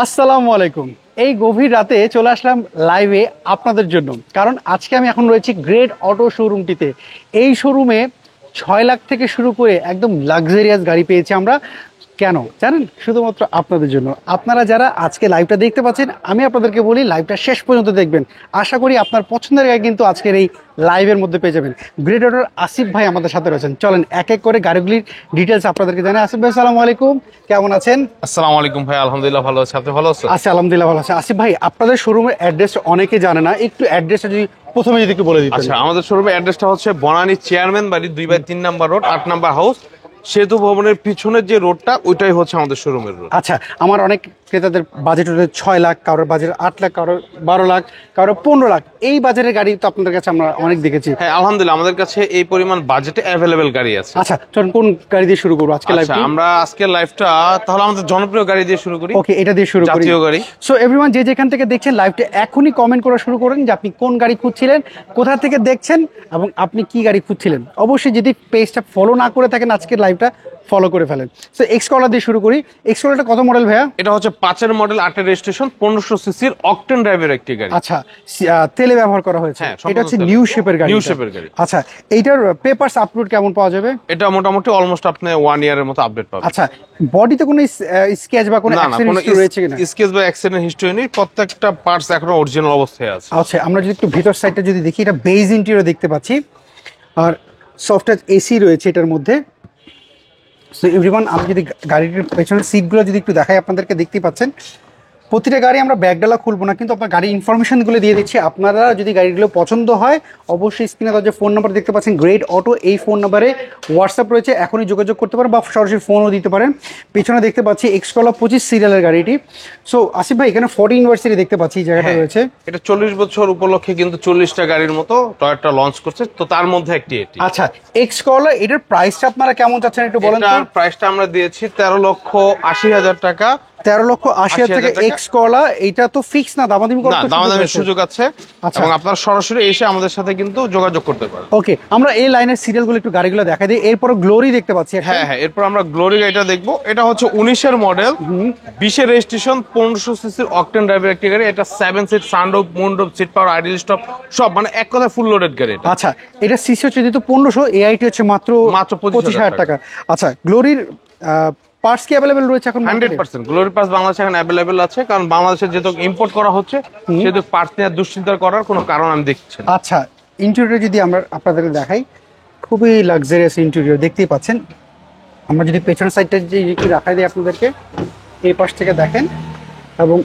আসসালামু আলাইকুম। এই গভীর রাতে চলে আসলাম লাইভে আপনাদের জন্য, কারণ আজকে আমি এখন রয়েছি গ্রেট অটো শোরুমটিতে। এই শোরুমে 6 লাখ থেকে শুরু করে একদম লাক্সারিয়াস গাড়ি পেয়েছি আমরা। কেন জানেন? শুধুমাত্র আপনাদের জন্য। আপনারা যারা আজকে লাইভটা দেখতে পাচ্ছেন, আমি আপনাদেরকে বলি লাইভটা শেষ পর্যন্ত দেখবেন। আশা করি আপনার পছন্দের গাড়ি কিন্তু আজকের এই লাইভের মধ্যে পেয়ে যাবেন। গ্রেট অটোর আসিফ ভাই আমাদের সাথে রয়েছেন। চলেন এক এক করে গাড়িগুলির ডিটেলস আপনাদেরকে জানাই। আসিফ ভাই আসসালামু আলাইকুম, কেমন আছেন? আসসালামু আলাইকুম ভাই, আলহামদুলিল্লাহ ভালো আছি। আপনি ভালো আছেন? আচ্ছা, আলহামদুলিল্লাহ ভালো আছে। আসিফ ভাই, আপনাদের শোরুমের অ্যাড্রেস অনেকে জানে না, একটু অ্যাড্রেসটা যদি প্রথমে যদি একটু বলে দিতেন। আচ্ছা, আমাদের শোরুমের অ্যাড্রেসটা হচ্ছে বনানী চেয়ারম্যান বাড়ি 2/3 নাম্বার রোড, 8 নাম্বার হাউস। সেতু ভবনের পিছনের যে রোডটা, ওইটাই হচ্ছে আমাদের শোরুমের রোড। আচ্ছা, আমার অনেক ক্রেতাদের বাজেট হচ্ছে 6 লাখ, কারোর বাজেট 8 লাখ, কারোর 12 লাখ, কারোর 15 লাখ। এই বাজারের গাড়ি তো আপনাদের কাছে আমরা অনেক দেখেছি। হ্যাঁ, আলহামদুলিল্লাহ আমাদের কাছে এই পরিমাণ বাজেটে অ্যাভেলেবেল গাড়ি আছে। আচ্ছা চলুন, কোন গাড়ি দিয়ে শুরু করবো আজকে আচ্ছা, লাইভ? আমরা আজকের লাইভটা তাহলে আমাদের জনপ্রিয় গাড়ি দিয়ে শুরু করি। ওকে, এটা দিয়ে শুরু করি। জাতীয় গাড়ি। সো এভরিওয়ান, যে যেখান থেকে দেখছেন লাইভটা এখনই কমেন্ট করা শুরু করেন যে আপনি কোন গাড়ি খুঁজছিলেন, কোথা থেকে দেখছেন এবং আপনি কি গাড়ি খুঁজছিলেন। অবশ্যই যদি পেজটা ফলো না করে থাকেন আজকের লাইভটা ফলো করে ফেলেন। সো এক্সকলার দিয়ে শুরু করি। এক্সকলারটা কত মডেল ভাইয়া? এটা হচ্ছে 5-এর মডেল, 8-এর রেজিস্ট্রেশন, 1500 সিসির অকটেন ড্রাইভের একটি গাড়ি। আচ্ছা, তেলে ব্যবহার করা হয়েছে। হ্যাঁ, এটা হচ্ছে সম্পূর্ণ নিউ শেপের গাড়ি। নিউ শেপের গাড়ি। আচ্ছা, এইটার পেপারস আপলোড কেমন পাওয়া যাবে? এটা মোটামুটি অলমোস্ট আপনি 1 ইয়ারের মতো আপডেট পাবেন। আচ্ছা, বডিতে কোনো স্কেচ বা কোনো না না, অ্যাক্সিডেন্ট কোনো হিস্ট্রি রয়েছে কিনা? স্কেচ বা অ্যাক্সিডেন্ট হিস্টরি নেই, প্রত্যেকটা পার্টস এখনো অরিজিনাল অবস্থায় আছে। আচ্ছা, আমরা যদি একটু ভিতর সাইডটা যদি দেখি, এটা বেজ ইন্টেরিয়র দেখতে পাচ্ছি, আর সফটওয়্যার এসি রয়েছে এটার মধ্যে। সো এভরিওয়ান, আমি যদি গাড়িটির পেছনের সিটগুলো যদি একটু দেখাই আপনাদেরকে, দেখতেই পাচ্ছেন প্রতিটা গাড়ি আমরা ব্যাগডালা খুলবো না, কিন্তু আপনার গাড়ির ইনফরমেশনগুলো দিয়ে দিচ্ছি। আপনারা যদি গাড়িগুলো পছন্দ হয় অবশ্যই স্ক্রিনে তার যে ফোন নাম্বার দেখতে পাচ্ছেন গ্রেট অটো, এই ফোন নাম্বারে হোয়াটসঅ্যাপ রয়েছে, এখনই যোগাযোগ করতে পারেন বা সরাসরি ফোনও দিতে পারেন। পেছনে দেখতে পাচ্ছি এক্সকলা 25 সিরিয়ালের গাড়িটি। সো আসিফ ভাই, এখানে 40 ইউনিভার্সিটি দেখতে পাচ্ছি এই জায়গাটা রয়েছে। এটা 40 বছর উপলক্ষে কিন্তু 40টা গাড়ির মতো টয়োটা লঞ্চ করছে, তো তার মধ্যে একটি এটি। আচ্ছা, এক্সকলা, এটার প্রাইসটা আপনারা কেমন চাচ্ছেন একটু বলেন তো? এটার প্রাইসটা আমরা দিয়েছি 13,80,000 টাকা। 13,80,000 টাকা এক্সকলা। এটা তো ফিক্স না, দামাদামি না, করার তো দামাদামির সুযোগ আছে। আচ্ছা। এবং আপনারা সরাসরি এসে আমাদের সাথে কিন্তু যোগাযোগ করতে পারেন। ওকে, আমরা এই লাইনের সিরিয়ালগুলো একটু গাড়িগুলো দেখা দিই। এরপর গ্লোরি দেখতে পাচ্ছি একটা। হ্যাঁ হ্যাঁ, এরপর আমরা গ্লোরি গাড়িটা দেখবো। এটা হচ্ছে 19-এর মডেল, 20-এর রেজিস্ট্রেশন, 1500 সিসির অকটেন ড্রাইভের একটি গাড়ি। এটা 7 seat, sunroof, moonroof, seat power, idle stop সব, মানে এক কথায় ফুল লোডেড গাড়ি এটা। আচ্ছা, এটা সিসি হচ্ছে যেহেতু 1500, এআইটি হচ্ছে মাত্র 25,000 টাকা। আচ্ছা, গ্লোরির পার্টস কি অ্যাভেলেবেল রয়েছে এখন? 100% গ্লোরি পাস বাংলাদেশে এখন অ্যাভেলেবেল আছে, কারণ বাংলাদেশে যেহেতু ইম্পোর্ট করা হচ্ছে সেহেতু পার্টস নিয়ে দুশ্চিন্তা করার কোনো কারণ আমি দেখছি না। আচ্ছা, ইন্টেরিয়র যদি আমরা আপনাদের দেখাই, খুবই লাক্সারিয়াস ইন্টেরিয়র দেখতেই পাচ্ছেন। আমরা যদি পেছনের সাইডটা যে একটু দেখাই দিই আপনাদেরকে, এই পাশ থেকে দেখেন, এবং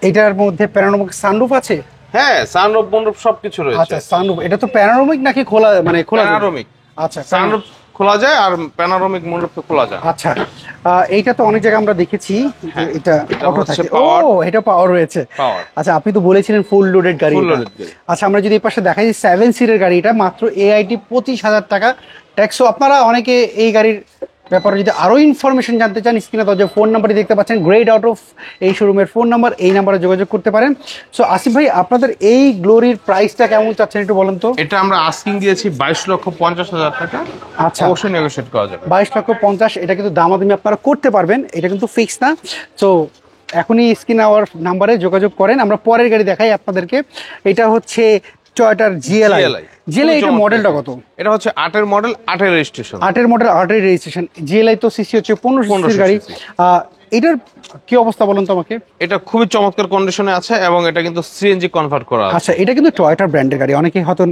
এটার মধ্যে প্যানোরামিক সানরুফ আছে। হ্যাঁ, সানরুফ মুনরুফ সবকিছু রয়েছে। আচ্ছা, সানরুফ, এটা তো প্যানোরামিক নাকি খোলা, মানে খোলা প্যানোরামিক। আচ্ছা, সানরুফ খোলা যায় আর প্যানোরামিক মুনরুফ তো খোলা যায়। আচ্ছা, এইটা তো অনেক জায়গায় আমরা দেখেছি যে এটা অটো হচ্ছে থাকে। power। ও, এটা পাওয়ার রয়েছে। পাওয়ার। আচ্ছা, আপনি তো বলেছিলেন ফুল লোডেড গাড়ি। Full loaded গাড়ি। আচ্ছা, আমরা যদি এই পাশে দেখাই 7 সিটের গাড়ি, এটা মাত্র এআইটি 25,000 টাকা ট্যাক্সও। আপনারা অনেকে এই গাড়ির ব্যাপারে যদি আরো ইনফরমেশন জানতে চান, স্ক্রিনে তো যে ফোন নাম্বারটি দেখতে পাচ্ছেন গ্রেট আউট অফ, এই শোরুমের ফোন নাম্বার, এই নাম্বারে যোগাযোগ করতে পারেন। সো আসিফ ভাই, আপনাদের এই গ্লোরির প্রাইসটা কেমন চাচ্ছেন একটু বলেন তো? এটা আমরা আস্কিং দিয়েছি 22,50,000 টাকা। আচ্ছা, অবশ্যই নেগোশিয়েট করা যাবে। 22,50,000, এটা কিন্তু দামাদামি আপনারা করতে পারবেন, এটা কিন্তু ফিক্স না। সো এখনই স্ক্রিনে আওয়ার নাম্বারে যোগাযোগ করেন। আমরা পরের গাড়ি দেখাই আপনাদেরকে। এটা হচ্ছে টয়োটার জিএলআই। জিএলআই, এটা মডেলটা কত? এটা হচ্ছে 8-এর মডেল, 8-এর রেজিস্ট্রেশন। 8-এর মডেল, 8-এর রেজিস্ট্রেশন। জিএলআই তো সিসি হচ্ছে 1500 গাড়ি। এটার কি অবস্থা বলুন তো আমাকে? এটা খুবই চমৎকার কন্ডিশনে আছে এবং এটা কিন্তু সিএনজি কনভার্ট করা আছে। আচ্ছা, এটা কিন্তু টয়োটার ব্র্যান্ডের গাড়ি। অনেকে হয়তো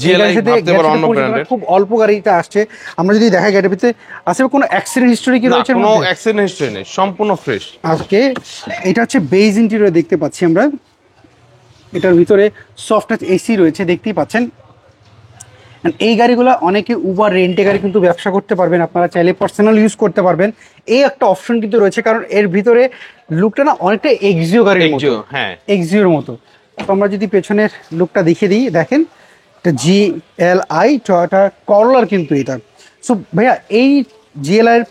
জিএলআই ভাবতে পারে অন্য ব্র্যান্ডের। খুব অল্প গাড়িটা আসছে। আমরা যদি দেখাই গাড়ির ভিতরে আসলে কোনো অ্যাক্সিডেন্ট হিস্টরি কি রয়েছে? কোনো অ্যাক্সিডেন্ট হিস্টরি নেই, সম্পূর্ণ ফ্রেশ। আজকে এটা হচ্ছে বেজ ইন্টেরিয়র দেখতে পাচ্ছি আমরা। এটার ভিতরে সফট টাচ এসি রয়েছে দেখতেই পাচ্ছেন। এই গাড়িগুলো অনেকে উবার রেন্টে গাড়ি কিন্তু ব্যবসা করতে পারবেন, আপনারা চাইলে পার্সোনাল ইউজ করতে পারবেন, এই একটা অপশন কিন্তু রয়েছে। কারণ এর ভিতরে লুকটা না অনেকটা এক্সিও গাড়ির মতো। হ্যাঁ, এক্সিওর মতো। তো আমরা যদি পেছনের লুকটা দেখিয়ে দিই, দেখেন এটা জিএলআই টয়োটা করলার কিন্তু এটা। সো ভাইয়া, এই জিএলআই এর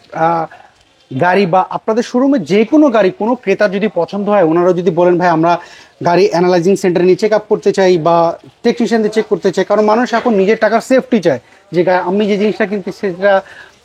গাড়ি বা আপনাদের শোরুমে যে কোনো গাড়ি কোনো ক্রেতার যদি পছন্দ হয়, ওনারা যদি বলেন ভাই আমরা গাড়ি অ্যানালাইজিং সেন্টারে নিয়ে চেক আপ করতে চাই বা টেকনিশিয়ানদের চেক করতে চাই, কারণ মানুষ এখন নিজের টাকার সেফটি চায়, যে আমি যে জিনিসটা কিনতে সেটা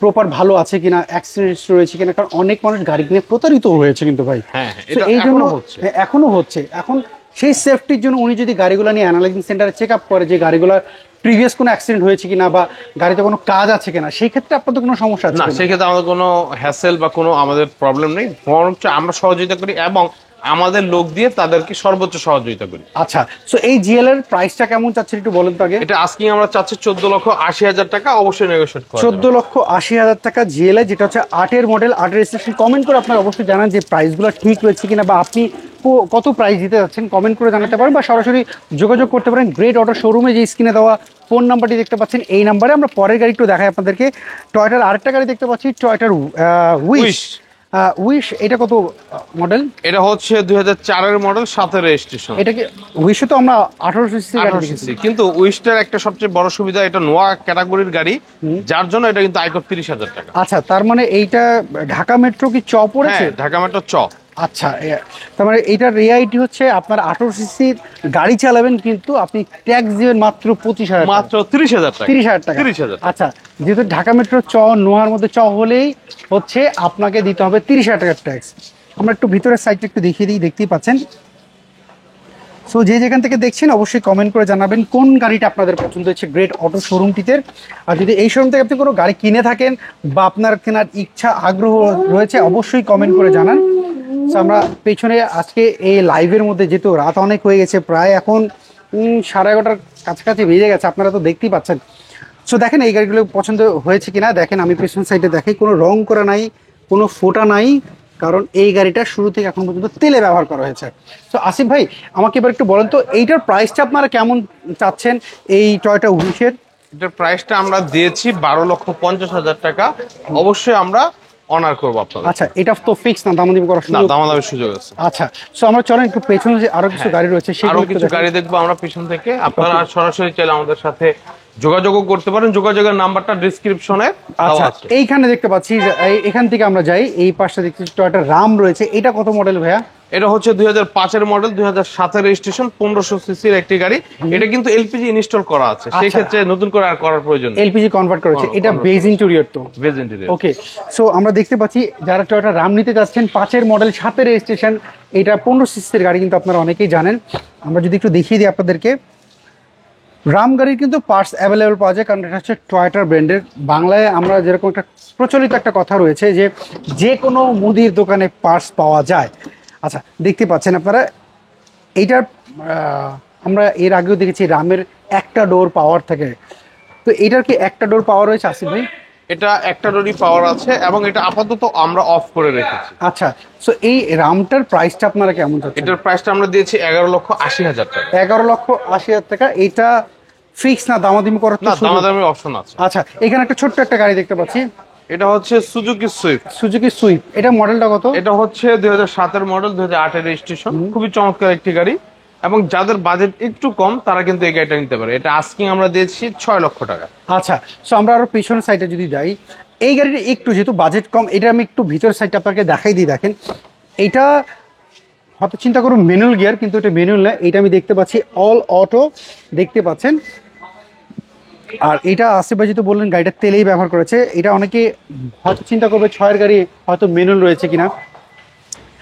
প্রপার ভালো আছে কিনা, অ্যাক্সিডেন্ট রয়েছে কিনা, কারণ অনেক মানুষ গাড়ি কিনে প্রতারিত হয়েছে কিন্তু ভাই। হ্যাঁ, তো এটা এই জন্য এখনো হচ্ছে। এখনো হচ্ছে। এখন সেই সেফটির জন্য উনি যদি গাড়িগুলো নিয়ে অ্যানালাইজিং সেন্টারে চেক আপ করে যে গাড়িগুলোর প্রিভিয়াস কোনো অ্যাক্সিডেন্ট হয়েছে কিনা বা গাড়িতে কোনো কাজ আছে কিনা, সেই ক্ষেত্রে আপনাদের কোনো সমস্যা আছে না, কিনা? সেক্ষেত্রে আমাদের কোনো হ্যাসেল বা কোনো আমাদের প্রবলেম নেই, বরঞ্চ আমরা সহযোগিতা করি এবং আমাদের লোক দিয়ে তাদেরকে সর্বোচ্চ সহযোগিতা করি। আচ্ছা, সো এই জিএল এর প্রাইসটা কেমন চাচ্ছেন একটু বলেন তো আগে। এটা আজকে আমরা চাচ্ছি 14,80,000 টাকা, অবশ্যই নেগোশিয়েট করা যাবে। 14,80,000 টাকা জিএলএ, যেটা হচ্ছে 8-এর মডেল, 8-এর রেজিস্ট্রেশন। কমেন্ট করে আপনারা অবশ্যই জানান যে প্রাইসগুলো ঠিক রয়েছে কিনা, বা আপনি কত প্রাইস দিতে যাচ্ছেন কমেন্ট করে জানাতে পারেন, বা সরাসরি যোগাযোগ করতে পারেন গ্রেট অটো শোরুমে। যে স্ক্রিনে দেওয়া ফোন নাম্বারটি দেখতে পাচ্ছেন এই নাম্বারে। আমরা পরের গাড়ি একটু দেখাই আপনাদেরকে। টয়োটার আরেকটা গাড়ি দেখতে পাচ্ছি, টয়োটার উইশ। উইশ, এটা কত মডেল? এটা হচ্ছে 2004-এর মডেল, 7-এর রেজিস্ট্রেশন। এটা কি উইশে তো আমরা 1800 সিসি গাড়ি দেখেছি। কিন্তু উইস্টার একটা সবচেয়ে বড় সুবিধা, এটা নোয়া ক্যাটাগরির গাড়ি, যার জন্য এটা কিন্তু আয়কর 30,000 টাকা। আচ্ছা, তার মানে এইটা ঢাকা মেট্রো কি চ পড়েছে? হ্যাঁ, ঢাকা মেট্রো চ। আচ্ছা, তার মানে এইটার রিয়ালিটি হচ্ছে আপনার 1800 সিসির গাড়ি চালাবেন, কিন্তু আপনি ট্যাক্স দিবেন মাত্র 25,000, মাত্র 30,000 টাকা। 30,000 টাকা। 30,000। আচ্ছা, যেহেতু ঢাকা মেট্রো চ, নোয়ার মধ্যে চ হলেই হচ্ছে আপনাকে দিতে হবে 30,000 টাকার ট্যাক্স। আমরা একটু ভিতরের সাইডটা একটু দেখিয়ে দিই, দেখতেই পাচ্ছেন। সো যে যেখান থেকে দেখছেন অবশ্যই কমেন্ট করে জানাবেন কোন গাড়িটা আপনাদের পছন্দ হচ্ছে গ্রেট অটো শোরুমটিতে। আর যদি এই শোরুম থেকে আপনি কোনো গাড়ি কিনে থাকেন বা আপনার কেনার ইচ্ছা আগ্রহ রয়েছে, অবশ্যই কমেন্ট করে জানান। সো আমরা পেছনে আজকে এই লাইভের মধ্যে, যেহেতু রাত অনেক হয়ে গেছে, প্রায় এখন 11:30 কাছাকাছি বেজে গেছে, আপনারা তো দেখতেই পাচ্ছেন। সো দেখেন এই গাড়িগুলো পছন্দ হয়েছে কিনা দেখেন। আমি পেছন সাইডে দেখাই, কোনো রং করা নাই, কোনো ফোটা নাই, কারণ এই গাড়িটা শুরু থেকে এখন পর্যন্ত তেলে ব্যবহার করা হয়েছে। তো আসিফ ভাই, আমাকে এবার একটু বলেন তো এইটার প্রাইসটা আপনারা কেমন চাচ্ছেন এই টয়োটা উইশের? এটার প্রাইসটা আমরা দিয়েছি 12,50,000 টাকা, অবশ্যই আমরা অনার করবো আপনাদের। আচ্ছা, এটা তো ফিক্স না, দামাদামি করার না, সুযোগ? দামাদামের সুযোগ আছে। আচ্ছা, সো আমরা চলেন একটু পেছনে যে আরো কিছু গাড়ি রয়েছে আরো সেগুলো একটু কিছু দেখাই। গাড়ি দেখবো আমরা পিছন থেকে। আপনারা সরাসরি চাইলে আমাদের সাথে যোগাযোগও করতে পারেন, যোগাযোগের নাম্বারটা ডিসক্রিপশনে দেওয়া আচ্ছা, আছে। এইখানে দেখতে পাচ্ছি যে এখান থেকে আমরা যাই, এই পাশটা দেখতে টয়োটা রাম রয়েছে। এটা কত মডেল ভাইয়া? এটা হচ্ছে 2005-এর মডেল, 2007-এর রেজিস্ট্রেশন, 1500 সিসির একটি গাড়ি। এটা কিন্তু এলপিজি ইনস্টল করা আছে, সেই ক্ষেত্রে নতুন করে আর করার প্রয়োজন নেই। এলপিজি কনভার্ট করেছে, এটা বেজ ইন্টেরিয়র তো? Beige interior. ওকে, সো আমরা দেখতে পাচ্ছি যারা টয়োটা রাম নিতে যাচ্ছেন, 5-এর মডেল, 7-এর রেজিস্ট্রেশন, এটা 1500 সিসির গাড়ি, কিন্তু আপনারা অনেকেই জানেন। আমরা যদি একটু দেখিয়ে দিই আপনাদেরকে, রাম গাড়ির কিন্তু পার্টস অ্যাভেলেবেল পাওয়া যায়, কারণ এটা হচ্ছে টয়োটার ব্র্যান্ডের। বাংলায় আমরা যেরকম একটা প্রচলিত একটা কথা রয়েছে যে যে কোনো মুদির দোকানে পার্টস পাওয়া যায়। আচ্ছা, দেখতে পাচ্ছেন আপনারা এইটার আমরা এর আগেও দেখেছি রামের একটা ডোর পাওয়ার থাকে, তো এটার কি একটা ডোর পাওয়ার রয়েছে আসিফ ভাই? এটা একটা ডোরি পাওয়ার আছে এবং এটা আপাতত আমরা অফ করে রেখেছি। আচ্ছা, সো এই রামটার প্রাইসটা আপনারা কেমন চাচ্ছেন? এটার প্রাইসটা আমরা দিয়েছি 11,80,000 টাকা। 11,80,000 টাকা। এইটা ফিক্স না, দামাদামি করার তো না, সুযোগ? দামাদামির অপশন আছে। আচ্ছা, এখানে একটা ছোট্ট একটা গাড়ি দেখতে পাচ্ছি, এটা হচ্ছে সুজুকি সুইফট। Suzuki Swift. এটা মডেলটা কত? এটা হচ্ছে 2007-এর মডেল, 2008-এর রেজিস্ট্রেশন। খুবই চমৎকার একটি গাড়ি, এবং যাদের বাজেট একটু কম তারা কিন্তু এই গাড়িটা নিতে পারে। এটা আস্কিং আমরা দিয়েছি 6 লক্ষ টাকা। আচ্ছা, সো আমরা আরো পিছনের সাইডে যদি যাই, এই গাড়িটা একটু যেহেতু বাজেট কম, এটা আমি একটু ভিতরের সাইডটা আপনাকে দেখাই দিই। দেখেন, এইটা হয়তো চিন্তা করুন ম্যানুয়াল গিয়ার, কিন্তু এটা ম্যানুয়াল না, এটা আমি দেখতে পাচ্ছি অল অটো দেখতে পাচ্ছেন। আর এটা আসিফ ভাই যেহেতু বললেন গাড়িটা তেলেই ব্যবহার করেছে, এটা অনেকে হয়তো চিন্তা করবে 6-এর গাড়ি হয়তো ম্যানুয়াল রয়েছে কিনা।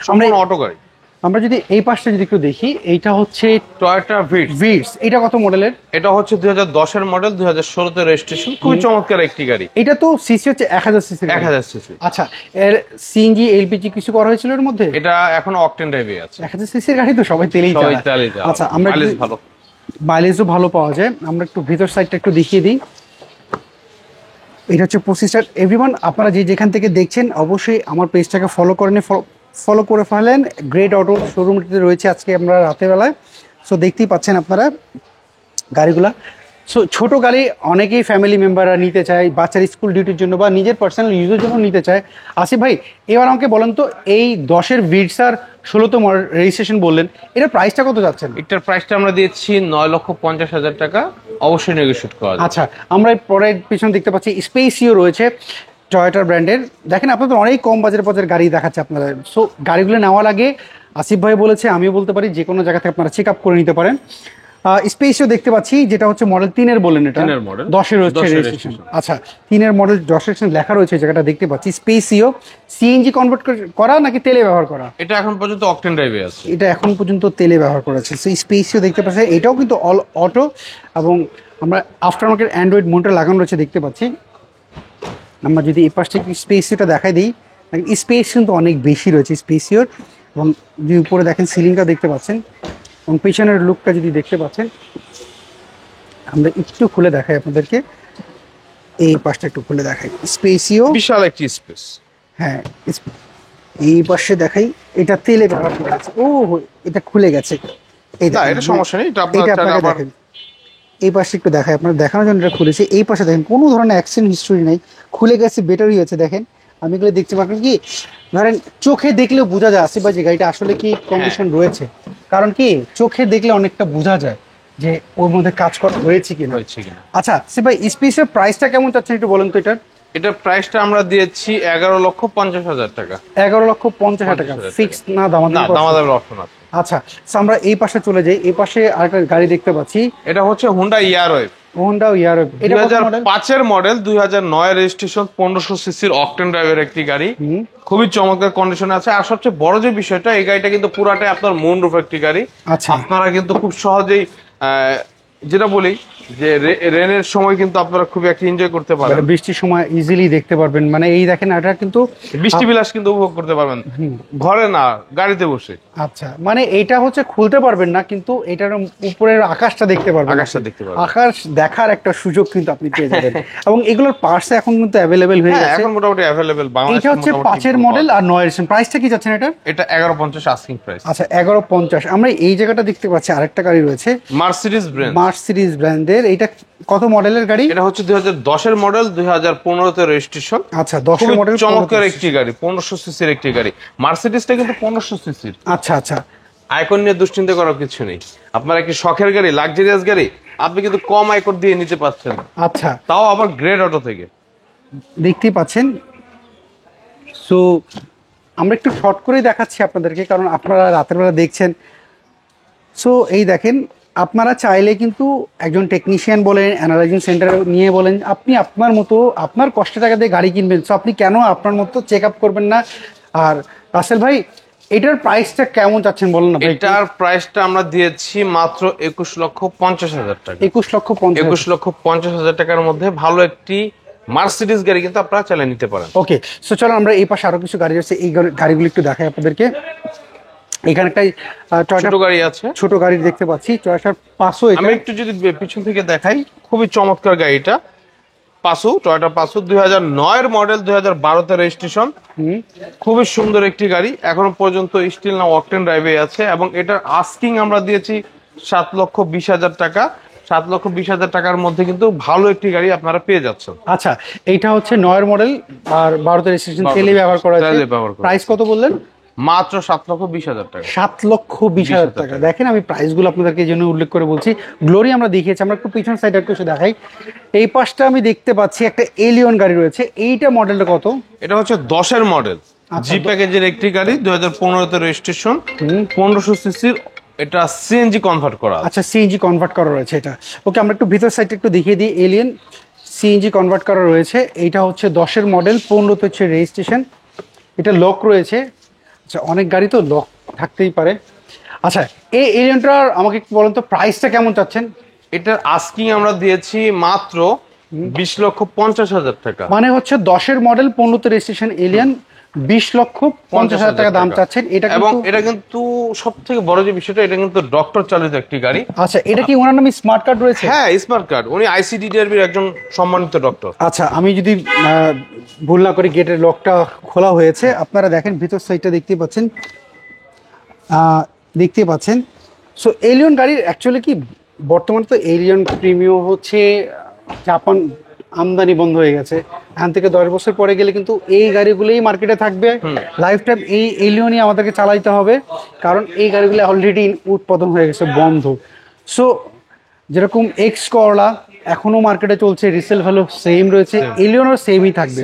সম্পূর্ণ অটো গাড়ি। আমরা যদি এই পাশটা যদি একটু দেখি, এইটা হচ্ছে টয়োটা ভিটস। ভিটস। এটা কত মডেলের? এটা হচ্ছে 2010-এর মডেল, 2016-তে রেজিস্ট্রেশন। খুবই চমৎকার একটি গাড়ি। এটা তো সিসি হচ্ছে 1000 সিসি। 1000 সিসি। আচ্ছা, এর সিএনজি এলপিজি কিছু করা হয়েছিল এর মধ্যে? এটা এখন অকটেন ড্রাইভে আছে। 1000 সিসির গাড়ি তো সবাই তেলেই সবাই চালায়। তেলেই চালায়। আচ্ছা, আমরা মাইলেজ ভালো। মাইলেজও ভালো পাওয়া যায়। আমরা একটু ভিতর সাইডটা একটু দেখিয়ে দিই। এটা হচ্ছে 25 এভরিওয়ান, আপনারা যে যেখান থেকে দেখছেন অবশ্যই আমার পেজটাকে ফলো করে ফেলেন। গ্রেট অটো শোরুমটিতে রয়েছে আজকে আমরা রাতের বেলায়। সো দেখতেই পাচ্ছেন আপনারা গাড়িগুলা। সো ছোট গাড়ি অনেকেই ফ্যামিলি মেম্বাররা নিতে চায়, বাচ্চার স্কুল ডিউটির জন্য বা নিজের পার্সোনাল ইউজের জন্য নিতে চায়। আসিফ ভাই, এবার আমাকে বলেন তো, এই 10-এর ভিটস আর 16তে রেজিস্ট্রেশন বললেন, এটার প্রাইসটা কত যাচ্ছেন? এটার প্রাইসটা আমরা দিয়েছি 9,50,000 টাকা, অবশ্যই নেগোশিয়েট করা যাবে। আচ্ছা, আমরা পরের পিছনে দেখতে পাচ্ছি স্পেসিও রয়েছে টয়োটার ব্র্যান্ডের। দেখেন, আপনাদের অনেক কম বাজারের গাড়ি দেখাচ্ছে আপনারা। সো গাড়িগুলো নেওয়ার আগে আসিফ ভাই বলেছে, আমিও বলতে পারি, যে কোনো জায়গা থেকে আপনারা চেক আপ করে নিতে পারেন। স্পেসও দেখতে পাচ্ছি, যেটা হচ্ছে মডেল 3-এর বলেন, এটা 3-এর model, 10-এর হচ্ছে 10-এর রেজিস্ট্রেশন। registration। আচ্ছা, 3-এর মডেল 10-এর লেখা রয়েছে, জায়গাটা দেখতে পাচ্ছি। স্পেসিও সিএনজি কনভার্ট করা নাকি তেলে ব্যবহার করা? এটা এখন পর্যন্ত অকটেন ড্রাইভে আছে। এটা এখন পর্যন্ত তেলে ব্যবহার করেছে। সো স্পেসিও দেখতে পাচ্ছি, এটাও কিন্তু অল অটো, এবং আমরা আফটার মার্কেট অ্যান্ড্রয়েড মোটর লাগানো রয়েছে দেখতে পাচ্ছি। আমরা যদি এই পাশ থেকে স্পেসিওটা দেখাই দিই, স্পেস কিন্তু অনেক বেশি রয়েছে স্পেসিওর। এবং যদি উপরে দেখেন সিলিংটা দেখতে পাচ্ছেন, এবং পিছনের লুকটা যদি দেখতে পাচ্ছেন, আমরা একটু খুলে দেখাই আপনাদেরকে। এই পাশটা একটু খুলে দেখাই, স্পেসিও বিশাল একটি স্পেস। হ্যাঁ, এই পাশে দেখাই, এটা তেলে ব্যবহার করা আছে। ও, এটা খুলে গেছে। এই না, দেখেন, এটা সমস্যা নেই, এটা আপনার এটা আপনাকে আবার দেখেন। এই পাশে একটু দেখাই, আপনার দেখানোর জন্য এটা খুলেছে। এই পাশে দেখেন কোনো ধরনের অ্যাক্সিডেন্ট হিস্টোরি নেই, খুলে গেছে, বেটারই হয়েছে। দেখেন আমি এগুলো দেখতে পাচ্ছি কি, ধরেন চোখে দেখলেও বোঝা যায় আসিফ ভাই যে গাড়িটা আসলে কি কন্ডিশন রয়েছে। কারণ কি, চোখে দেখলে অনেকটা বোঝা যায় যে ওর মধ্যে কাজ করা হয়েছে কিনা। হয়েছে কিনা। আচ্ছা আসিফ ভাই, স্পেসের প্রাইসটা কেমন চাচ্ছেন একটু বলেন তো এটার? এটার প্রাইসটা আমরা দিয়েছি 11,50,000 টাকা। 11,50,000 টাকা ফিক্স না, না, দামাদামি? দামাদামের অপশন আছে। আচ্ছা, so আমরা এই পাশে চলে যাই। এই পাশে আরেকটা গাড়ি দেখতে পাচ্ছি, এটা হচ্ছে হুন্ডা ইয়ারওয়েভ, হোন্ডা ইয়ারো। এটা কত মডেল? 2005-এর মডেল, 2009 রেজিস্ট্রেশন, 1500 সিসির অকটেন ড্রাইভের একটি গাড়ি। খুবই চমৎকার কন্ডিশনে আছে। আর সবচেয়ে বড় যে বিষয়টা, এই গাড়িটা কিন্তু পুরাটাই আপনার মুনরুফ একটি গাড়ি। আচ্ছা। আপনারা কিন্তু খুব সহজেই যেটা বলি যে রেনের সময় কিন্তু আপনারা খুবই একটা এনজয় করতে পারেন, মানে বৃষ্টির সময় ইজিলি দেখতে পারবেন। মানে এই দেখেন, এটা কিন্তু বৃষ্টি বিলাস কিন্তু উপভোগ করতে পারবেন, ঘরে না গাড়িতে বসে। আচ্ছা, মানে এটা হচ্ছে খুলতে পারবেন না, কিন্তু এটার উপরের আকাশটা দেখতে পারবেন। আকাশটা দেখতে পারবেন। আকাশ দেখার একটা সুযোগ কিন্তু আপনি পেয়ে যাবেন। এবং এগুলোর পার্টস এখন কিন্তু অ্যাভেলেবেল হয়ে হ্যাঁ, গেছে। এখন মোটামুটি অ্যাভেলেবেল বাংলাদেশে। এটা হচ্ছে 5-এর মডেল আর 9-এর। প্রাইসটা কি যাচ্ছেন এটা? এটা 11,50 আস্কিং প্রাইস। আচ্ছা, 11,50। আমরা এই জায়গাটা দেখতে পাচ্ছি আরেকটা গাড়ি রয়েছে, মার্সিডিজ ব্র্যান্ড, মার্সিডিজ ব্র্যান্ডের। এটা কত মডেলের গাড়ি? এটা হচ্ছে 2010-এর মডেল, 2015-তে রেজিস্ট্রেশন। আচ্ছা, 10-এর মডেল, চমৎকার একটি গাড়ি, 1500 সিসির একটি গাড়ি। মার্সিডিজটা কিন্তু 1500 সিসির। আচ্ছা আচ্ছা, আইকন নিয়ে দুশ্চিন্তা করার কিছু নেই। আপনার একটি শখের গাড়ি, লাক্সারিয়াস গাড়ি, আপনি কিন্তু কম আইকন দিয়ে নিতে পারছেন, আচ্ছা, তাও আবার গ্রেড অটো থেকে। দেখতেই পাচ্ছেন। সো আমরা একটু শর্ট করেই দেখাচ্ছি আপনাদেরকে, কারণ আপনারা রাতের বেলা দেখছেন। সো এই দেখেন, আপনারা চাইলে কিন্তু একজন টেকনিশিয়ান বলেন, অ্যানালাইজিং সেন্টার নিয়ে বলেন, আপনি আপনার মতো আপনার কষ্টের টাকা দিয়ে গাড়ি কিনবেন। সো আপনি কেন আপনার মতো চেক আপ করবেন না? আর রাসেল ভাই, এটার প্রাইসটা কেমন চাচ্ছেন বলেন না ভাই? এটার প্রাইসটা আমরা দিয়েছি মাত্র 21,50,000 টাকা। 21,50,000। 21,50,000 টাকার মধ্যে ভালো একটি মার্সিডিজ গাড়ি কিন্তু আপনারা চালিয়ে নিতে পারেন। ওকে, সো চলো আমরা এই পাশে আরো কিছু গাড়ি আছে, এই গাড়িগুলো একটু দেখাই আপনাদেরকে। এখানে একটা ছোট গাড়ি আছে, ছোট গাড়ি দেখতে পাচ্ছি, টয়োটার পাসো। আমি একটু যদি পিছন থেকে দেখাই, খুবই চমৎকার গাড়িটা। পাসো, টয়োটা পাসো, 2009-এর মডেল, 2012-তে রেজিস্ট্রেশন। খুবই সুন্দর একটি গাড়ি, এখনো পর্যন্ত স্টিল না অকটেন ড্রাইভে আছে। এবং এটার আস্কিং আমরা দিয়েছি 7,20,000 টাকা। 7,20,000 টাকার মধ্যে কিন্তু ভালো একটি গাড়ি আপনারা পেয়ে যাচ্ছেন। আচ্ছা, এইটা হচ্ছে 9-এর মডেল আর 12-তে রেজিস্ট্রেশন, তেলে ব্যবহার করা আছে। প্রাইস কত বললেন? মাত্র 7,20,000 টাকা। 7,20,000 টাকা। দেখেন, আমি প্রাইসগুলো আপনাদেরকে এই জন্য উল্লেখ করে বলছি। গ্লোরি আমরা দেখিয়েছি, আমরা একটু পিছন সাইড একটু দেখাই। এই পাশটা আমি দেখতে পাচ্ছি একটা এলিয়ন গাড়ি রয়েছে। এইটা মডেলটা কত? এটা হচ্ছে 10-এর মডেল, জি প্যাকেজের একটি গাড়ি, 2015-তে রেজিস্ট্রেশন, 1500 সিসির। এটা সিএনজি কনভার্ট করা। আচ্ছা, সিএনজি কনভার্ট করা রয়েছে এটা। ওকে, আমরা একটু ভিতর সাইডটা একটু দেখিয়ে দিই। এলিয়ন সিএনজি কনভার্ট করা রয়েছে। এইটা হচ্ছে 10-এর মডেল, 15-তে হচ্ছে রেজিস্ট্রেশন। এটা লক রয়েছে। আচ্ছা, অনেক গাড়ি তো লক থাকতেই পারে। আচ্ছা, এই এলিয়নটার আমাকে একটু বলেন তো, প্রাইসটা কেমন চাচ্ছেন? এটার আস্কিং আমরা দিয়েছি মাত্র 20,50,000 টাকা। মানে হচ্ছে 10-এর মডেল, 15-তে রেজিস্ট্রেশন এলিয়ন, 20,50,000 টাকা দাম চাচ্ছেন। এটা এবং কিন্তু, এটা কিন্তু সব থেকে বড় যে বিষয়টা, এটা কিন্তু ডক্টর চালিত একটি গাড়ি। আচ্ছা, এটা কি ওনার নামে স্মার্ট কার্ড রয়েছে? হ্যাঁ, স্মার্ট কার্ড। উনি আইসিডিডিআরবির একজন সম্মানিত ডক্টর। আচ্ছা, আমি যদি ভুল না করি, গেটের লকটা খোলা হয়েছে। আপনারা দেখেন ভিতর সাইডটা দেখতে পাচ্ছেন। সো এলিয়ন গাড়ির অ্যাকচুয়ালি কি, বর্তমানে তো এলিয়ন প্রিমিয়াম হচ্ছে জাপান আমদানি বন্ধ হয়ে গেছে। এখান থেকে 10 বছর পরে গেলে কিন্তু এই গাড়িগুলোই মার্কেটে থাকবে লাইফ টাইম। এই এলিয়নই আমাদেরকে চালাইতে হবে, কারণ এই গাড়িগুলো অলরেডি উৎপাদন হয়ে গেছে, বন্ধ। সো যেরকম এক্স করলা, এখনো মার্কেটে চলছে, রিসেল ভ্যালু সেম রয়েছে, এলিয়নও সেমই থাকবে।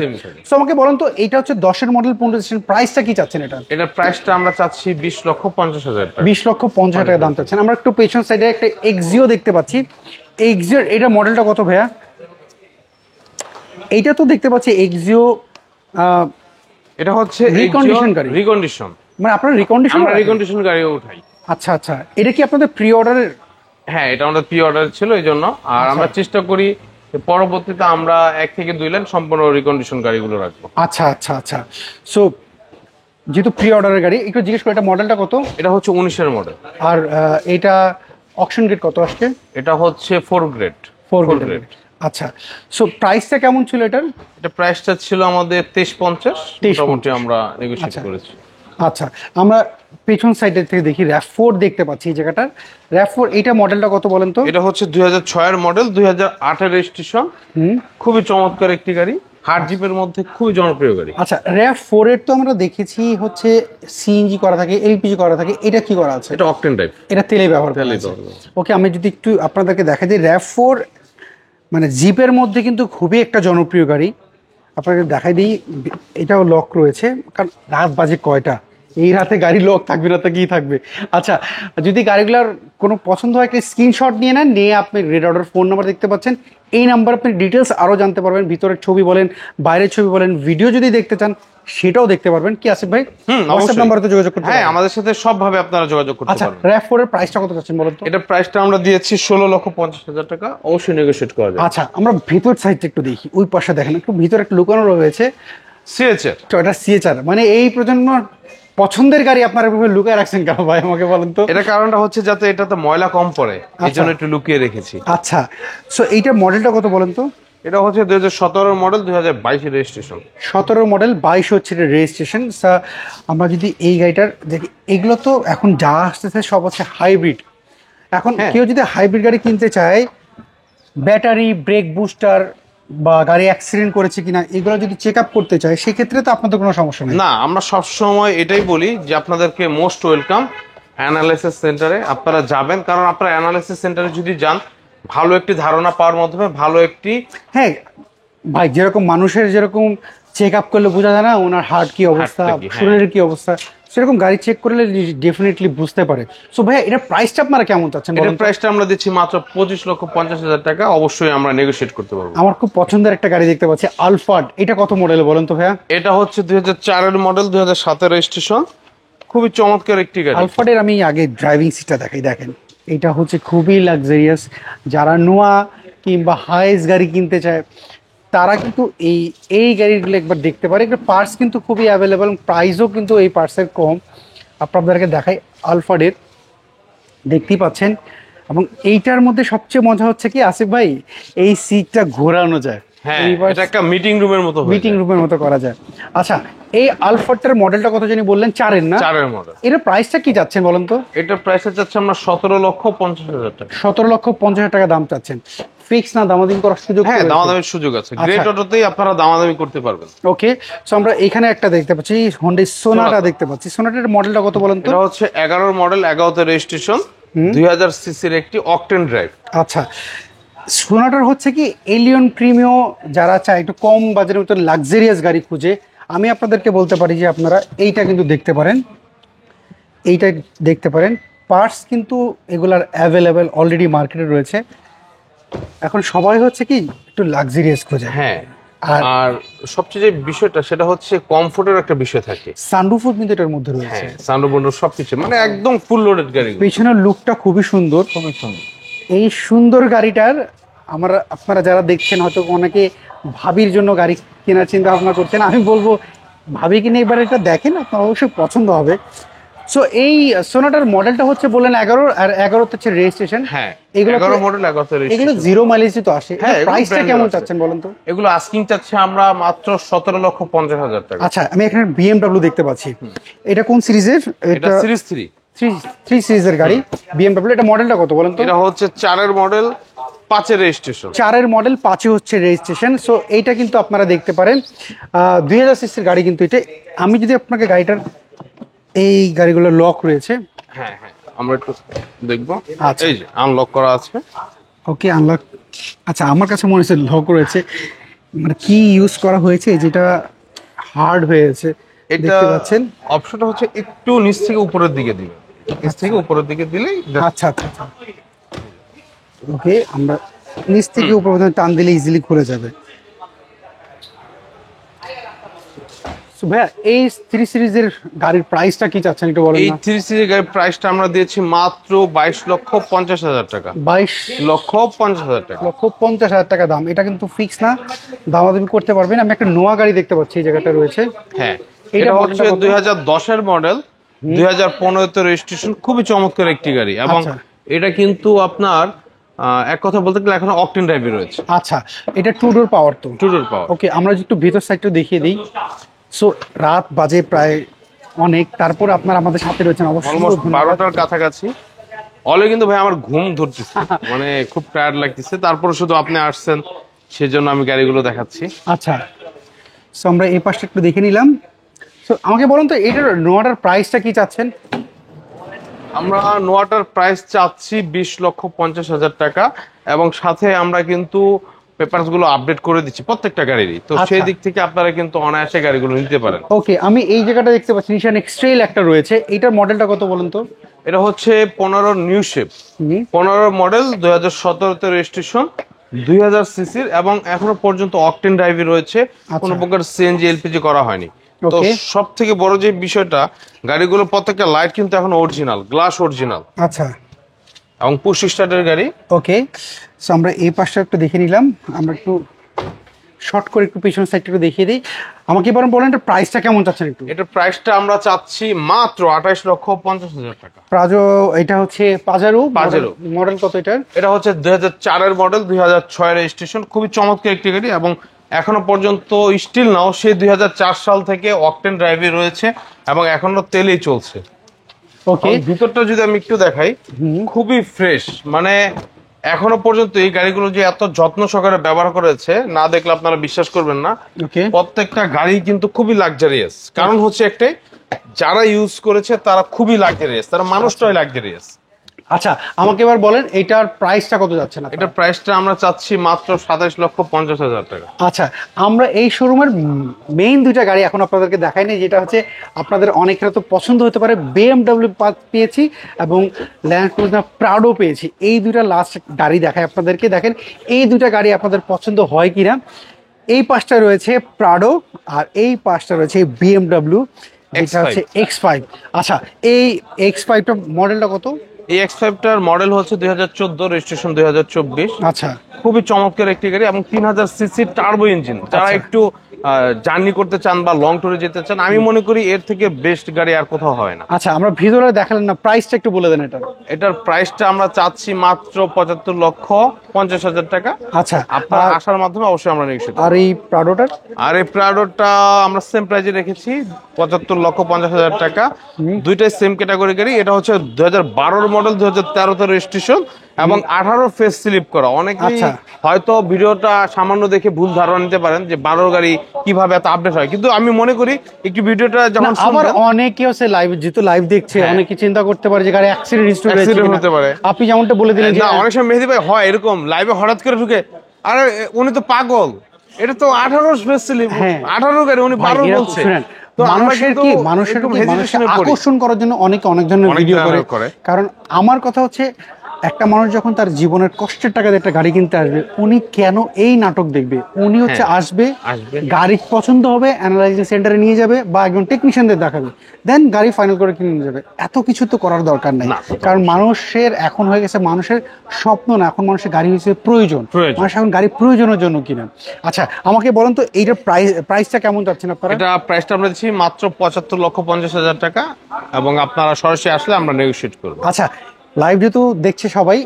সো আমাকে বলেন তো, এটা হচ্ছে 10-এর মডেল 15 প্রাইসটা কি চাচ্ছেন এটা? এটার প্রাইসটা আমরা চাচ্ছি 20,50,000 টাকা। 20,50,000 টাকা দাম চাচ্ছেন। আমরা একটু পেছন সাইডে একটা এক্সিও দেখতে পাচ্ছি। এক্সিও এটা মডেলটা কত ভাইয়া? এইটা তো দেখতে পাচ্ছি এক্সিও, এটা হচ্ছে রিকন্ডিশন গাড়ি। রিকন্ডিশন মানে আপনারা রিকন্ডিশন, আমরা রিকন্ডিশন গাড়িও উঠাই। আচ্ছা আচ্ছা, এটা কি আপনাদের প্রি অর্ডারের? হ্যাঁ, এটা আমাদের প্রি অর্ডার ছিল এই জন্য। আর আমরা চেষ্টা করি যে পরবর্তীতে আমরা 1 থেকে 2 লাইন সম্পূর্ণ রিকন্ডিশন গাড়িগুলো রাখবো। আচ্ছা আচ্ছা আচ্ছা। সো যেহেতু প্রি অর্ডারের গাড়ি, একটু জিজ্ঞেস করি এটা মডেলটা কত? এটা হচ্ছে 19-এর মডেল। আর এটা অকশন গ্রেড কত আসছে? এটা হচ্ছে 4 গ্রেড। 4 গ্রেড। আচ্ছা, সো প্রাইসটা কেমন ছিল এটার? এটা প্রাইসটা ছিল আমাদের 23,50। 23,50 মোটামুটি আমরা নেগোশিয়েট করেছি। আচ্ছা, আমরা পেছন সাইডের থেকে দেখি RAV4 দেখতে পাচ্ছি এই জায়গাটার। RAV4 এইটা মডেলটা কত বলেন তো? এটা হচ্ছে 2006-এর মডেল, 2008-এর রেজিস্ট্রেশন। খুবই চমৎকার একটি গাড়ি, হার্ড জিপের মধ্যে খুবই জনপ্রিয় গাড়ি। আচ্ছা, RAV4 এর তো আমরা দেখেছি হচ্ছে সিএনজি করা থাকে, এলপিজি করা থাকে, এটা কি করা আছে? এটা অকটেন টাইপ, এটা তেলে ব্যবহার করা আছে। ওকে, আমি যদি একটু আপনাদেরকে দেখাই দিই, RAV4 মানে জিপের মধ্যে কিন্তু খুবই একটা জনপ্রিয় গাড়ি। আপনাকে দেখাই দিই, এটাও লক রয়েছে, কারণ রাত বাজে কয়টা, এই রাতে গাড়ি লক থাকবে না তো কি থাকবে। আচ্ছা, যদি গাড়িগুলোর কোনো পছন্দ হয় একটা স্ক্রিনশট নিয়ে নেন, নিয়ে আপনি রেড অর্ডার ফোন নাম্বার দেখতে পাচ্ছেন, এই নাম্বার আপনি ডিটেলস আরও জানতে পারবেন, ভিতরের ছবি বলেন, বাইরের ছবি বলেন, ভিডিও যদি দেখতে চান সেটাও দেখতে পারবেন। কি আসিফ ভাই, হোয়াটসঅ্যাপ নাম্বারে তো যোগাযোগ করতে হ্যাঁ, পারবেন। আমাদের সাথে সবভাবে আপনারা যোগাযোগ করতে আচ্ছা, পারবেন। RAV4 এর প্রাইসটা কত চাচ্ছেন বলুন তো? এটা প্রাইসটা আমরা দিয়েছি 16,50,000 টাকা, অবশ্যই নেগোশিয়েট করা যায়। আচ্ছা, আমরা ভিতর সাইডটা একটু দেখি, ওই পাশে দেখেন একটু, ভিতরে একটা লুকানো রয়েছে সিএচআর। টয়োটা সিএচআর। মানে এই প্রজন্মর পছন্দের গাড়ি আপনারা এভাবে লুকিয়ে রাখছেন কেন ভাই, আমাকে বলেন তো? এটা কারণটা হচ্ছে যাতে এটাতে ময়লা কম পড়ে, এই জন্য একটু লুকিয়ে রেখেছি। আচ্ছা, সো এইটার মডেলটা কত বলেন তো? এটা হচ্ছে 2017-এর মডেল, 2022-এর রেজিস্ট্রেশন। 17 মডেল, 22 হচ্ছে রেজিস্ট্রেশন। আমরা যদি এই গাড়িটার দেখি, এগুলো তো এখন যা আসতেছে সব হচ্ছে হাইব্রিড। এখন কেউ যদি হাইব্রিড গাড়ি কিনতে চায়, ব্যাটারি, ব্রেক বুস্টার বা গাড়ি অ্যাক্সিডেন্ট করেছে কিনা এগুলো যদি চেক আপ করতে চায়, সেক্ষেত্রে তো আপনাদের কোনো সমস্যা নেই। না, আমরা সবসময় এটাই বলি যে আপনাদেরকে মোস্ট ওয়েলকাম অ্যানালাইসিস সেন্টারে আপনারা যাবেন, কারণ আপনারা অ্যানালাইসিস সেন্টারে যদি যান, ভালো একটি ধারণা পাওয়ার মাধ্যমে ভালো একটি, হ্যাঁ ভাই, যেরকম মানুষের যেরকম চেক আপ করলে বোঝা যায় না ওনার হার্ট কি অবস্থা, শরীরের কি অবস্থা, সেরকম গাড়ি চেক করলে ডেফিনেটলি বুঝতে পারে। সো ভাইয়া, এটা প্রাইসটা আপনারা কেমন চাচ্ছেন? এটার প্রাইসটা আমরা দিচ্ছি মাত্র 25,50,000 টাকা, অবশ্যই আমরা নেগোশিয়েট করতে পারবো। আমার খুব পছন্দের একটা গাড়ি দেখতে পাচ্ছি, আলফার্ড। এটা কত মডেল বলেন তো ভাইয়া? এটা হচ্ছে 2004-এর মডেল, 2007-এর রেজিস্ট্রেশন। খুবই চমৎকার একটি গাড়ি। আলফার্ডের আমি আগে ড্রাইভিং সিটটা দেখাই, দেখেন এটা হচ্ছে খুবই লাক্সারিয়াস। যারা নোয়া কিংবা হাইস গাড়ি কিনতে চায় তারা কিন্তু এই গাড়িগুলো একবার দেখতে পারে। এগুলো পার্টস কিন্তু খুবই অ্যাভেলেবল, প্রাইসও কিন্তু এই পার্টসের কম। আপনাদেরকে দেখাই আলফার্ডের, দেখতেই পাচ্ছেন। এবং এইটার মধ্যে সবচেয়ে মজা হচ্ছে কি আসিফ ভাই, এই সিটটা ঘোরানো যায়। হ্যাঁ, এটা একটা মিটিং রুমের মতো, মিটিং রুমের মতো করা যায়। আচ্ছা, এই আলফার্ডটার মডেলটা কত জানি বললেন? 4-এর না? 4-এর মডেল। এর প্রাইসটা কি যাচ্ছেন বলেন তো? এটার প্রাইসটা চাচ্ছি আমরা 17,50,000 টাকা। 17,50,000 টাকা দাম চাচ্ছেন। ফিক্স না দামাদামি করার সুযোগ? হ্যাঁ, দামাদামির সুযোগ আছে, গ্রেট অটোতেই আপনারা দামাদামি করতে পারবেন। ওকে, সো আমরা এখানে একটা দেখতে পাচ্ছি হোন্ডা সোনাটা দেখতে পাচ্ছি। সোনাটার মডেলটা কত বলেন তো? এটা হচ্ছে 11-এর মডেল, 11-তে রেজিস্ট্রেশন, 2000 সিসির একটি অকটেন ড্রাইভ। আচ্ছা, সোনাটার হচ্ছে কি এলিয়ন প্রিমিও যারা চায় একটু কম বাজারের মতো লাক্সারিয়াস গাড়ি খুঁজে, আমি আপনাদেরকে বলতে পারি যে আপনারা এইটা কিন্তু দেখতে পারেন, এইটা দেখতে পারেন। পার্টস কিন্তু এগুলার অ্যাভেলেবেল অলরেডি মার্কেটে রয়েছে। এখন সবাই হচ্ছে কি একটু লাক্সারিয়াস খোঁজে। হ্যাঁ, আর সবচেয়ে যে বিষয়টা সেটা হচ্ছে কমফোর্টের একটা বিষয় থাকে। সানরুফও কিন্তু এটার মধ্যে রয়েছে। হ্যাঁ, সানরুফ সবকিছু মানে একদম ফুল লোডেড গাড়ি। পেছনের লুকটা খুবই সুন্দর, খুবই সুন্দর। এই সুন্দর গাড়িটার আপনারা যারা দেখছেন হয়তো অনেকে ভাবির জন্য গাড়ি কেনার চিন্তা ভাবনা করছেন, আমি বলবো ভাবি কিনে এবার এটা দেখেন, আপনার অবশ্যই পছন্দ হবে। সো এই সোনাটার মডেলটা হচ্ছে বললেন 11, আর 11 হচ্ছে রেজিস্ট্রেশন। হ্যাঁ, এগুলো 11 মডেল, 11 তে এগুলো জিরো মাইলেজই তো আসে। হ্যাঁ, প্রাইসটা কেমন চাচ্ছেন বলেন তো? এগুলো আস্কিং চাচ্ছি আমরা মাত্র 17,50,000 টাকা। আচ্ছা, আমি এখানে BMW দেখতে পাচ্ছি। এটা কোন সিরিজের? এটা সিরিজ 3 সিরিজের গাড়ি BMW। এটা মডেলটা কত বলেন তো? এটা হচ্ছে 4-এর মডেল, 5-এর রেজিস্ট্রেশন। 4-এর মডেল, 5-এ হচ্ছে রেজিস্ট্রেশন। সো এইটা কিন্তু আপনারা দেখতে পারেন 2000 সিসির গাড়ি কিন্তু এটা। আমি যদি আপনাকে গাড়িটার, এই গাড়িগুলো লক রয়েছে। হ্যাঁ হ্যাঁ, আমরা একটু দেখবো। আচ্ছা, এই যে আনলক করা আছে। ওকে, আনলক আচ্ছা, আমার কাছে মনে হচ্ছে লক রয়েছে, মানে কি ইউজ করা হয়েছে যেটা হার্ড হয়েছে, এটা দেখতে পাচ্ছেন। অপশনটা হচ্ছে একটু নিচ থেকে উপরের দিকে দিবে, নিচ থেকে উপরের দিকে দিলেই আচ্ছা আচ্ছা আচ্ছা, ওকে, আমরা নিচ থেকে উপর পর্যন্ত টান দিলে ইজিলি খুলে যাবে। So, ভাইয়া এই 3 সিরিজের গাড়ির প্রাইসটা কি চাচ্ছেন একটু বলেন এই না? 3 সিরিজের গাড়ির প্রাইসটা আমরা দিয়েছি মাত্র 22,50,000 টাকা। 22,50,000 লক্ষ 50,000 টাকা। টাকা দাম, এটা কিন্তু ফিক্স না, দামাদামি করতে পারবেন। আমি একটা নোয়া গাড়ি দেখতে পাচ্ছি এই জায়গাটা রয়েছে। হ্যাঁ, এটা এটা হচ্ছে মডেলটা কত? 2010-এর মডেল, 2015-তে রেজিস্ট্রেশন, খুবই চমৎকার একটি গাড়ি। এবং আচ্ছা। এটা কিন্তু আপনার এক কথা বলতে গেলে এখন অকটেন ড্রাইভে রয়েছে, আচ্ছা, এটা টু ডোর পাওয়ার তো? টু ডোর পাওয়ার। ওকে, আমরা যদি একটু ভিতর সাইডটা দেখিয়ে দিই। সো রাত বাজে প্রায় অনেক, তারপর আপনারা আমাদের সাথে রয়েছেন, অবশ্যই অলমোস্ট ধন্যবাদ। 12টার কাছাকাছি অলরেডি, কিন্তু ভাই আমার ঘুম ধরতেছে, মানে খুব টায়ার্ড লাগতেছে। তারপরে শুধু আপনি আসছেন সেজন্য আমি গাড়িগুলো দেখাচ্ছি। আচ্ছা, সো আমরা এই পাশটা একটু দেখে নিলাম। সো আমাকে বলুন তো এটার নোয়াটার প্রাইসটা কি চাচ্ছেন? আমরা নোয়াটার প্রাইস চাচ্ছি 20,50,000 টাকা, এবং সাথে আমরা কিন্তু পেপারস গুলো আপডেট করে দিচ্ছি প্রত্যেকটা গাড়িরই। তো আচ্ছা। সেই দিক থেকে আপনারা কিন্তু অনায়াসে গাড়িগুলো নিতে পারেন। ওকে, আমি এই জায়গাটা দেখতে পাচ্ছি নিশান এক্সট্রেল একটা রয়েছে, এটার মডেলটা কত বলুন তো? এটা হচ্ছে 15 নিউ শেপ, 15 মডেল, 2017-তে রেজিস্ট্রেশন, 2000 সিসির, এবং এখনো পর্যন্ত অকটেন ড্রাইভে রয়েছে, কোনো প্রকার সিএনজি এলপিজি করা হয়নি। তো Okay. সব থেকে বড় যে বিষয়টা, গাড়িগুলো প্রত্যেকটা লাইট কিন্তু এখন অরিজিনাল, গ্লাস অরিজিনাল, আচ্ছা, এবং পুশ স্টার্টের গাড়ি। ওকে, সো আমরা এই পাশটা একটু দেখে নিলাম। আমরা একটু শর্ট করে একটু পিছন সাইডটা একটু দেখিয়ে দিই। আমাকে এবার বলেন এটা প্রাইসটা কেমন চাচ্ছেন একটু? এটার প্রাইসটা আমরা চাচ্ছি মাত্র 28,50,000 টাকা। প্রাজো, এটা হচ্ছে পাজারো। পাজেরো। মডেল কত এটার? এটা হচ্ছে 2004-এর মডেল, 2006 রেজিস্ট্রেশন, খুবই চমৎকার একটি গাড়ি, এবং এখনো পর্যন্ত স্টিল নাও সে 2004 সাল থেকে অকটেন ড্রাইভে রয়েছে, এবং এখনো তেলেই চলছে। ওকে, ভিতরটা যদি আমি একটু দেখাই, খুবই ফ্রেশ, মানে এখনো পর্যন্ত এই গাড়িগুলো যে এত যত্ন সহকারে ব্যবহার করেছে, না দেখলে আপনারা বিশ্বাস করবেন না। ওকে, প্রত্যেকটা গাড়ি কিন্তু খুবই লাক্সারিয়াস, কারণ হচ্ছে একটাই, যারা ইউজ করেছে তারা খুবই লাক্সারিয়াস, তারা মানুষটাই লাক্সারিয়াস। আচ্ছা, আমাকে এবার বলেন এটার প্রাইসটা কত যাচ্ছে না? এটার প্রাইসটা আমরা চাচ্ছি মাত্র 27,50,000 টাকা। আচ্ছা, আমরা এই শোরুমের মেইন দুইটা গাড়ি এখন আপনাদেরকে দেখাইনি, যেটা হচ্ছে আপনাদের অনেকের তো পছন্দ হতে পারে, BMW পেয়েছি এবং ল্যান্ড ক্রুজার প্রাডো পেয়েছি। এই দুইটা লাস্ট গাড়ি দেখায় আপনাদেরকে, দেখেন এই দুইটা গাড়ি আপনাদের পছন্দ হয় কিনা। এই পাশটা রয়েছে প্রাডো, আর এই পাশটা রয়েছে BMW, এটা হচ্ছে X5। আচ্ছা, এই X5টা মডেলটা কত? এই X5টার মডেল হচ্ছে 2014, রেজিস্ট্রেশন 2024। আচ্ছা, খুবই চমৎকার একটি গাড়ি, এবং 3000 সিসি টার্বো ইঞ্জিন। যারা একটু জার্নি করতে চান বা লং ট্যুরে যেতে চান, আমি মনে করি এর থেকে বেস্ট গাড়ি আর কোথাও হয় না। আচ্ছা, আমরা ভিতরে দেখালেন না, প্রাইসটা একটু বলে দেন এটা। এটার প্রাইসটা আমরা চাচ্ছি মাত্র 75,50,000 টাকা। আচ্ছা, আপনার আসার মাধ্যমে অবশ্যই আমরা নিশ্চিত। আর এই প্রাডোটার? আর এই প্রাডোটা আমরা সেম প্রাইজে রেখেছি, 75,50,000 টাকা। দুইটাই সেম ক্যাটাগরি গাড়ি। এটা হচ্ছে 2012 মডেল, 2013-তে রেজিস্ট্রেশন, এবং 18 ফেস স্লিপ করা। অনেকেই আচ্ছা। হয়তো ভিডিওটা সামান্য দেখে ভুল ধারণা নিতে পারেন যে 12 গাড়ি কিভাবে এত আপডেট হয়, কিন্তু আমি মনে করি একটু ভিডিওটা যখন আবার অনেকে হচ্ছে লাইভ, যেহেতু লাইভ দেখছে, অনেকে চিন্তা করতে পারে যে গাড়ি অ্যাক্সিডেন্ট হিস্টরি Accident হতে পারে। আপনি যেমনটা বলে দিলেন যে না, অনেক সময় মেহেদি ভাই হয় এরকম, লাইভে হঠাৎ করে ঢুকে, আরে উনি তো পাগল, এটা তো 18 স্পেস স্লিপ, 18 গাড়ি, উনি 12 বলছে। তো মানুষের কি, মানুষের আকর্ষণ করার জন্য অনেকে অনেক ধরনের ভিডিও করে। কারণ আমার কথা হচ্ছে, একটা মানুষ যখন তার জীবনের কষ্টের টাকা দিয়ে একটা গাড়ি কিনতে আসবে, উনি কেন এই নাটক দেখবে? উনি হচ্ছে আসবে, গাড়ি পছন্দ হবে, অ্যানালাইজিং সেন্টারে নিয়ে যাবে বা একজন টেকনিশিয়ানদের দেখাবে, দেন গাড়ি ফাইনাল করে কিনে নিয়ে যাবে। এত কিছু তো করার দরকার নাই, কারণ মানুষের এখন হয়ে গেছে, মানুষের স্বপ্ন না, এখন মানুষের গাড়ি হয়েছে প্রয়োজন। মানুষ এখন গাড়ি প্রয়োজনের জন্য কিনে। আচ্ছা, আমাকে বলেন তো এইটার প্রাইসটা কেমন যাচ্ছেন আপনারা? এটা প্রাইসটা আমরা দিচ্ছি মাত্র 75,50,000 টাকা, এবং আপনারা সরাসরি আসলে আমরা নেগোশিয়েট করবো। আচ্ছা, লাইভ যেহেতু দেখছে সবাই,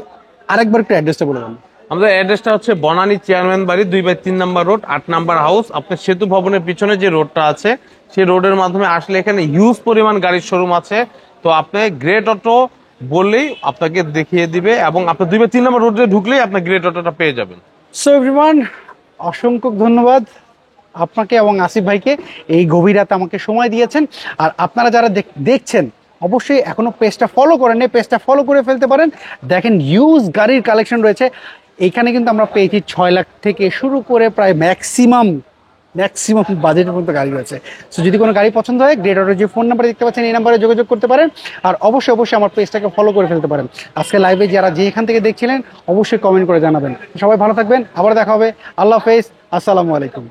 আরেকবার একটু অ্যাড্রেসটা বলে দেন। আমাদের অ্যাড্রেসটা হচ্ছে বনানী চেয়ারম্যান বাড়ি, 2/3 নম্বর রোড, 8 নম্বর হাউস। আপনার সেতু ভবনের পিছনে যে রোডটা আছে, সেই রোডের মাধ্যমে আসলে এখানে হিউজ পরিমাণ গাড়ির শোরুম আছে। তো আপনি গ্রেট অটো বললেই আপনাকে দেখিয়ে দিবে, এবং আপনি 2/3 নম্বর রোডে ঢুকলেই আপনি গ্রেট অটোটা পেয়ে যাবেন। সো এভরিওয়ান, অসংখ্য ধন্যবাদ আপনাকে এবং আসিফ ভাইকে, এই গভীর রাতে আমাকে সময় দিয়েছেন। আর আপনারা যারা দেখছেন, অবশ্যই এখনো পেজটা ফলো করেন, পেজটা ফলো করে ফেলতে পারেন। দেখেন ইউজ গাড়ির কালেকশন রয়েছে, এইখানে কিন্তু আমরা পেয়েছি 6 লাখ থেকে শুরু করে প্রায় ম্যাক্সিমাম বাজেটের মধ্যে গাড়ি রয়েছে। সো যদি কোনো গাড়ি পছন্দ হয়, গ্রেট অটোর যে ফোন নাম্বার দেখতে পাচ্ছেন এই নাম্বারে যোগাযোগ করতে পারেন। আর অবশ্যই আমার পেজটাকে ফলো করে ফেলতে পারেন। আজকে লাইভে যারা যেখান থেকে দেখছিলেন অবশ্যই কমেন্ট করে জানাবেন। সবাই ভালো থাকবেন, আবার দেখা হবে। আল্লাহ হাফেজ, আসসালামু আলাইকুম।